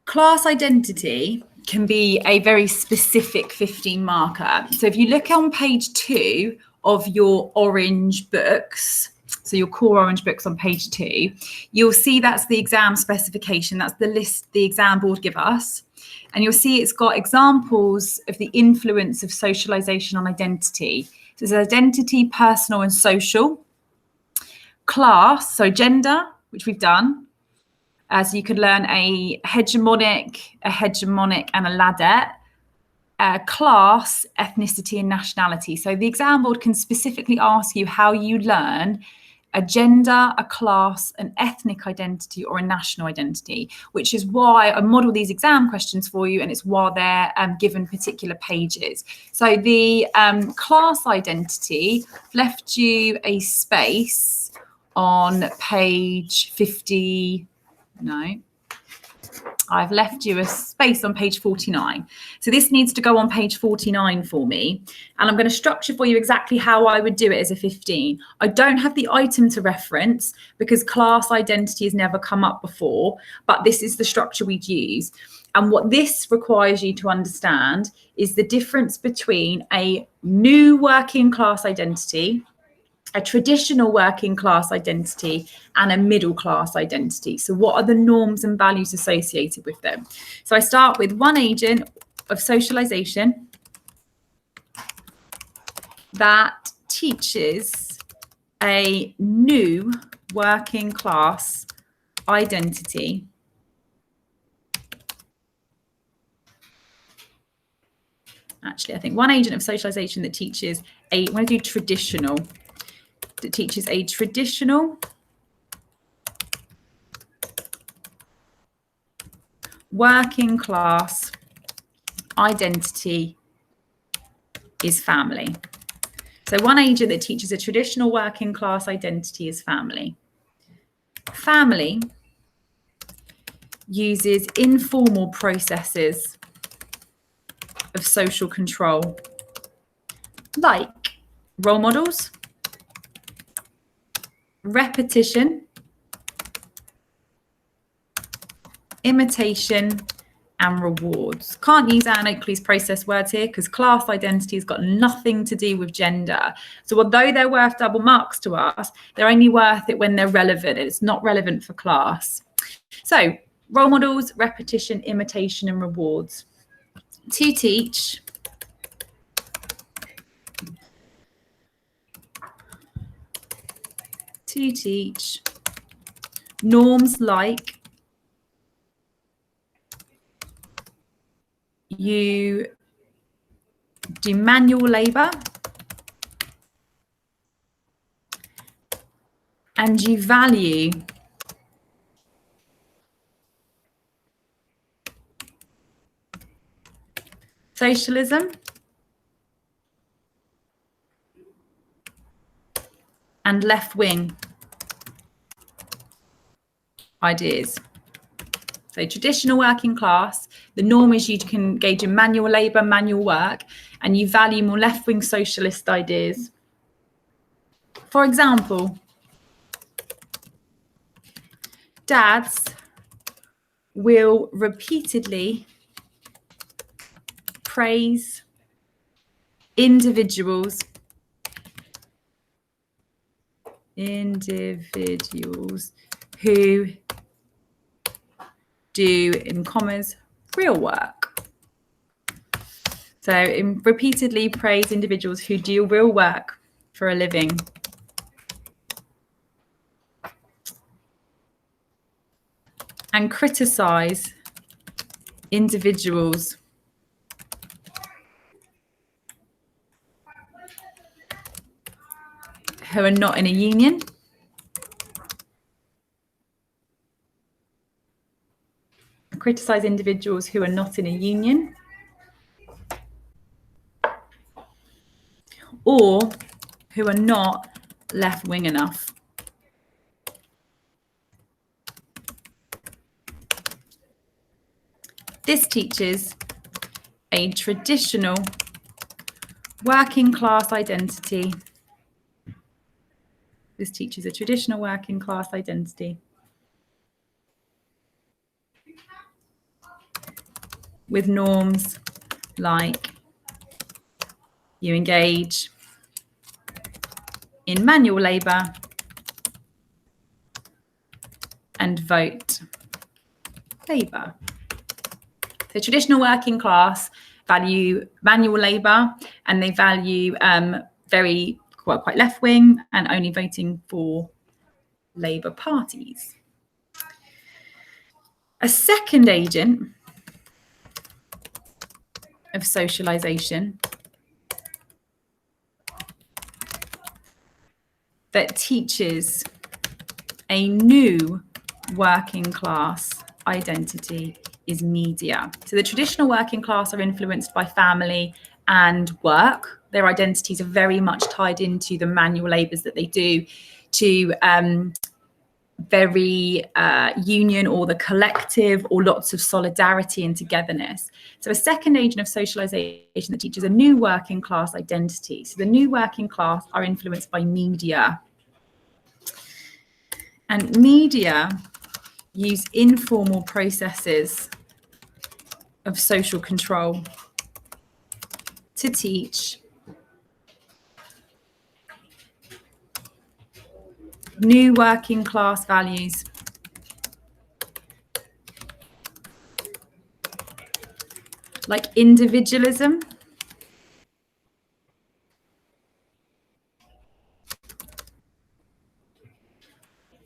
Class identity can be a very specific 15 marker. So if you look on page 2 of your orange books, so your core orange books on page 2, you'll see that's the exam specification. That's the list the exam board give us. And you'll see it's got examples of the influence of socialization on identity. So there's identity, personal and social. Class, so gender, which we've done. So you could learn a hegemonic, and a ladette. Class, ethnicity and nationality. So the exam board can specifically ask you how you learn a gender, a class, an ethnic identity or a national identity, which is why I model these exam questions for you, and it's why they're given particular pages. So the class identity left you a space on page 50. No, I've left you a space on page 49. So this needs to go on page 49 for me. And I'm going to structure for you exactly how I would do it as a 15. I don't have the item to reference because class identity has never come up before, but this is the structure we'd use. And what this requires you to understand is the difference between a new working class identity, a traditional working class identity, and a middle class identity. So what are the norms and values associated with them? So I start with one agent of socialization that teaches a new working class identity. Actually, I think one agent of socialization that teaches I'm going to do traditional. That teaches a traditional working class identity is family. So one agent that teaches a traditional working class identity is family. Family uses informal processes of social control, like role models, repetition, imitation, and rewards. Can't use inequality process words here because class identity has got nothing to do with gender. So although they're worth double marks to us, they're only worth it when they're relevant. It's not relevant for class. So role models, repetition, imitation, and rewards. To teach norms like you do manual labor and you value socialism and left-wing ideas. So traditional working class, the norm is you can engage in manual labour, manual work, and you value more left-wing socialist ideas. For example, dads will repeatedly praise individuals who do, in commas, real work. So repeatedly praise individuals who do real work for a living. And criticize individuals who are not in a union. Criticize individuals who are not in a union or who are not left-wing enough. This teaches a traditional working class identity. This teaches a traditional working class identity. with norms like you engage in manual labour and vote labour. The traditional working class value manual labour, and they value quite left-wing and only voting for Labour parties. A second agent of socialisation that teaches a new working class identity is media. So the traditional working class are influenced by family and work. Their identities are very much tied into the manual labours that they do, to very union or the collective, or lots of solidarity and togetherness. So a second agent of socialisation that teaches a new working class identity. So the new working class are influenced by media. And media use informal processes of social control to teach new working class values like individualism,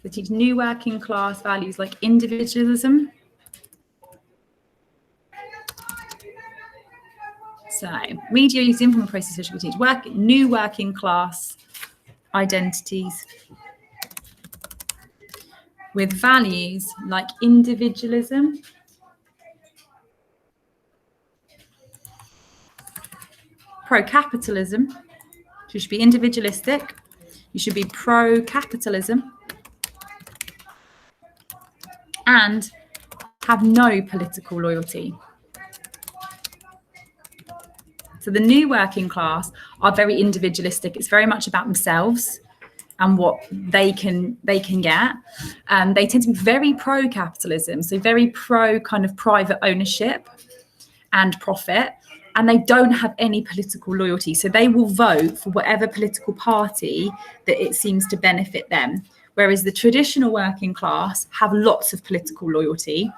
they teach new working class values like individualism. So media use informal processes to teach new working class identities with values like individualism, pro-capitalism. So you should be individualistic, you should be pro-capitalism, and have no political loyalty. So the new working class are very individualistic. It's very much about themselves and what they can get. They tend to be very pro-capitalism, so very pro kind of private ownership and profit, and they don't have any political loyalty. So they will vote for whatever political party that it seems to benefit them. Whereas the traditional working class have lots of political loyalty,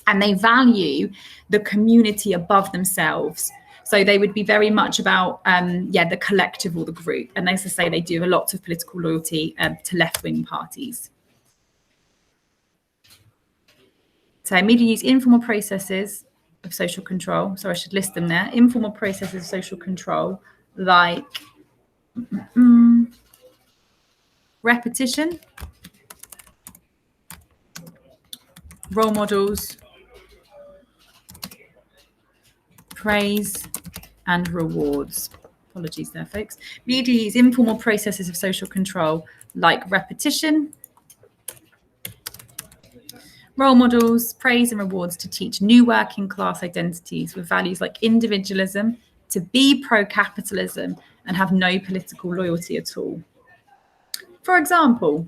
and they value the community above themselves. So they would be very much about, the collective or the group. And as I say, they do a lot of political loyalty to left-wing parties. So media use informal processes of social control. So I should list them there. Informal processes of social control, like repetition, role models, praise, and rewards. Apologies there, folks. Media use informal processes of social control like repetition, role models, praise, and rewards to teach new working class identities with values like individualism, to be pro-capitalism, and have no political loyalty at all. For example,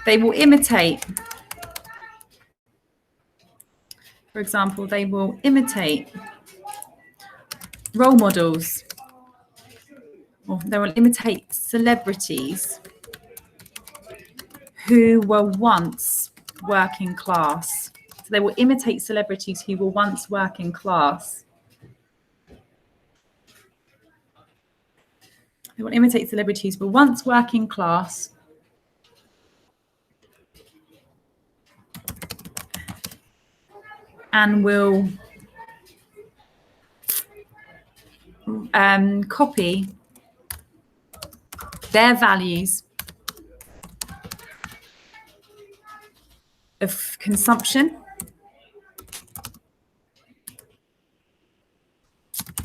they will imitate. For example, they will imitate role models, or they will imitate celebrities who were once working class. So they will imitate celebrities who were once working class. They will imitate celebrities who were once working class and will copy their values of consumption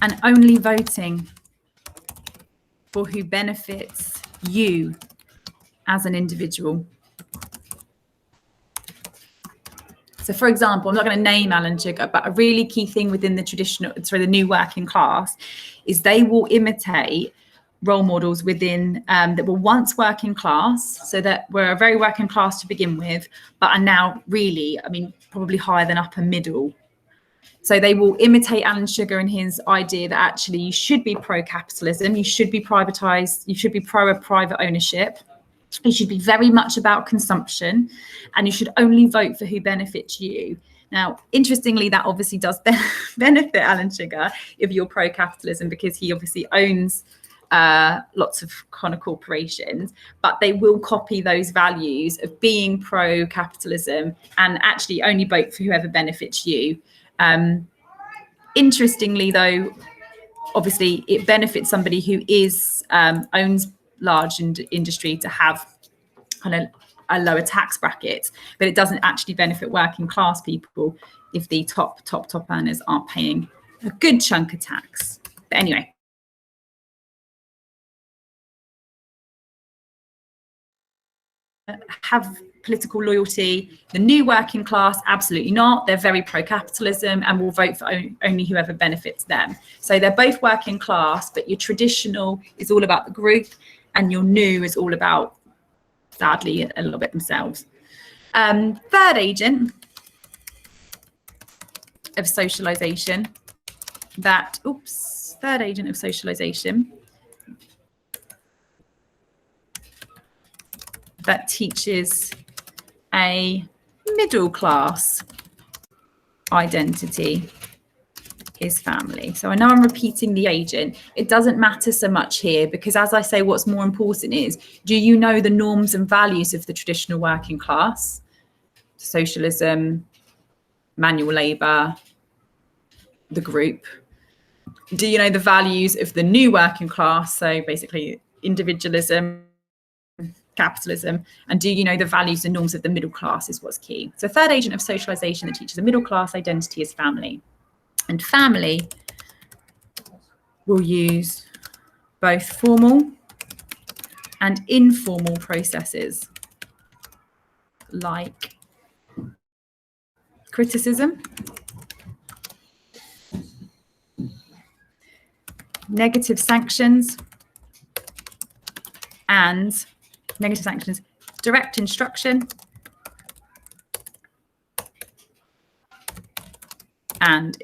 and only voting for who benefits you as an individual. So, for example, I'm not going to name Alan Sugar, but a really key thing within the the new working class is they will imitate role models within that were once working class, so that were a very working class to begin with, but are now really, I mean, probably higher than upper middle. So they will imitate Alan Sugar and his idea that actually you should be pro-capitalism, you should be privatized, you should be pro-private ownership, you should be very much about consumption, and you should only vote for who benefits you. Now, interestingly, that obviously does benefit Alan Sugar if you're pro-capitalism, because he obviously owns lots of kind of corporations, but they will copy those values of being pro-capitalism and actually only vote for whoever benefits you. Interestingly, though, obviously it benefits somebody who is owns large industry to have kind of a lower tax bracket, but it doesn't actually benefit working class people if the top earners aren't paying a good chunk of tax. But anyway. Have political loyalty. The new working class, absolutely not. They're very pro-capitalism and will vote for only whoever benefits them. So they're both working class, but your traditional is all about the group and your new is all about, sadly, a little bit themselves. Third agent of socialization, third agent of socialization that teaches a middle class identity is family. So I know I'm repeating the agent. It doesn't matter so much here, because as I say, what's more important is, do you know the norms and values of the traditional working class? Socialism, manual labour, the group. Do you know the values of the new working class? So basically individualism, capitalism. And do you know the values and norms of the middle class is what's key. So third agent of socialization that teaches a middle class identity is family. And family will use both formal and informal processes like criticism, negative sanctions, direct instruction, and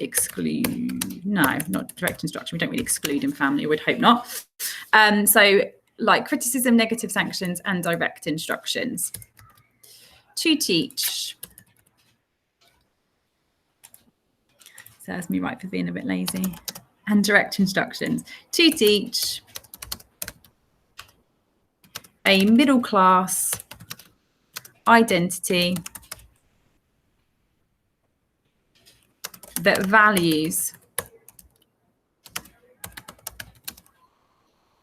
not direct instruction. We don't really exclude in family, I would hope not. So like criticism, negative sanctions, and direct instructions. To teach. Serves me right for being a bit lazy. And direct instructions. To teach a middle class identity that values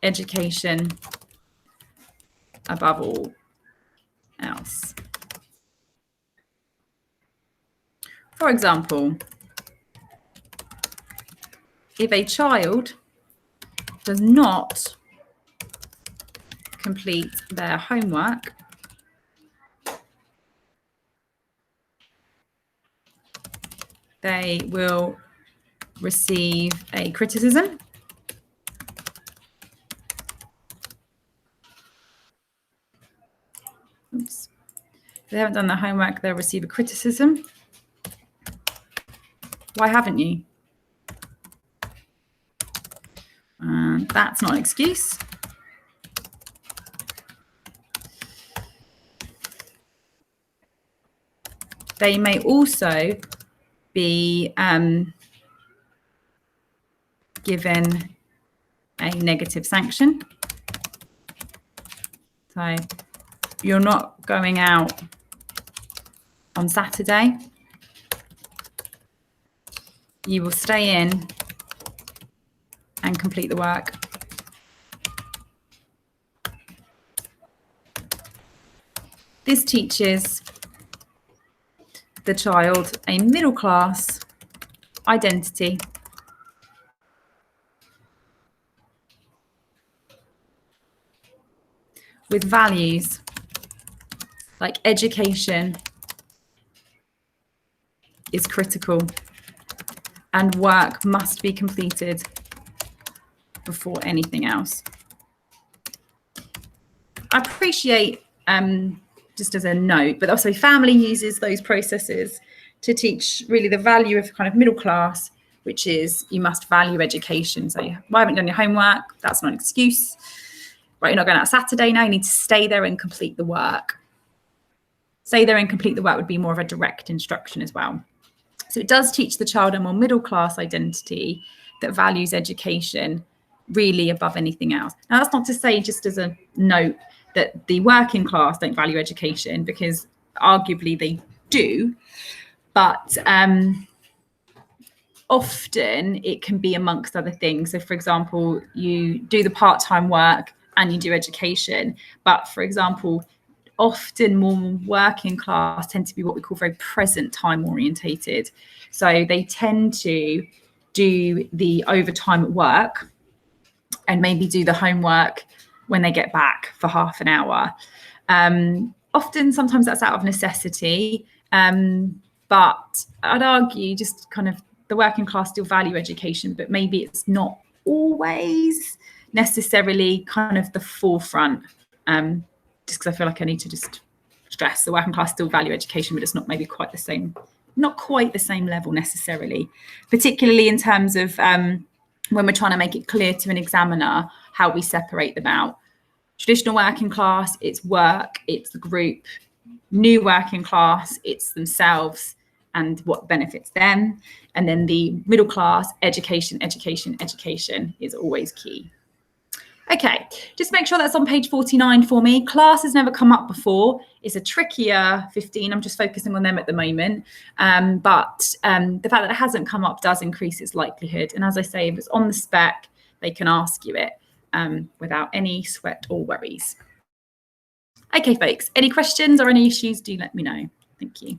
education above all else. For example, if a child does not complete their homework, they will receive a criticism. Oops. If they haven't done their homework, they'll receive a criticism. Why haven't you? That's not an excuse. They may also be given a negative sanction. So you're not going out on Saturday. You will stay in and complete the work. This teaches the child a middle class identity with values like education is critical and work must be completed before anything else. I appreciate, just as a note, but also family uses those processes to teach really the value of kind of middle class, which is you must value education. So why haven't you done your homework? That's not an excuse. Right, you're not going out Saturday now, you need to stay there and complete the work. Stay there and complete the work would be more of a direct instruction as well. So it does teach the child a more middle class identity that values education really above anything else. Now, that's not to say, just as a note, that the working class don't value education, because arguably they do, but often it can be amongst other things. So, for example, you do the part-time work and you do education, but for example, often more working class tend to be what we call very present time orientated. So they tend to do the overtime at work and maybe do the homework when they get back for half an hour. Often, sometimes that's out of necessity, but I'd argue just kind of the working class still value education, but maybe it's not always necessarily kind of the forefront. Just because I feel like I need to just stress the working class still value education, but it's not maybe quite the same, not quite the same level necessarily, particularly in terms of when we're trying to make it clear to an examiner how we separate them out. Traditional working class, it's work, it's the group. New working class, it's themselves and what benefits them. And then the middle class, education, education, education is always key. Okay, just make sure that's on page 49 for me. Class has never come up before. It's a trickier 15. I'm just focusing on them at the moment. But the fact that it hasn't come up does increase its likelihood. And as I say, if it's on the spec, they can ask you it without any sweat or worries. Okay, folks, any questions or any issues, do let me know. Thank you.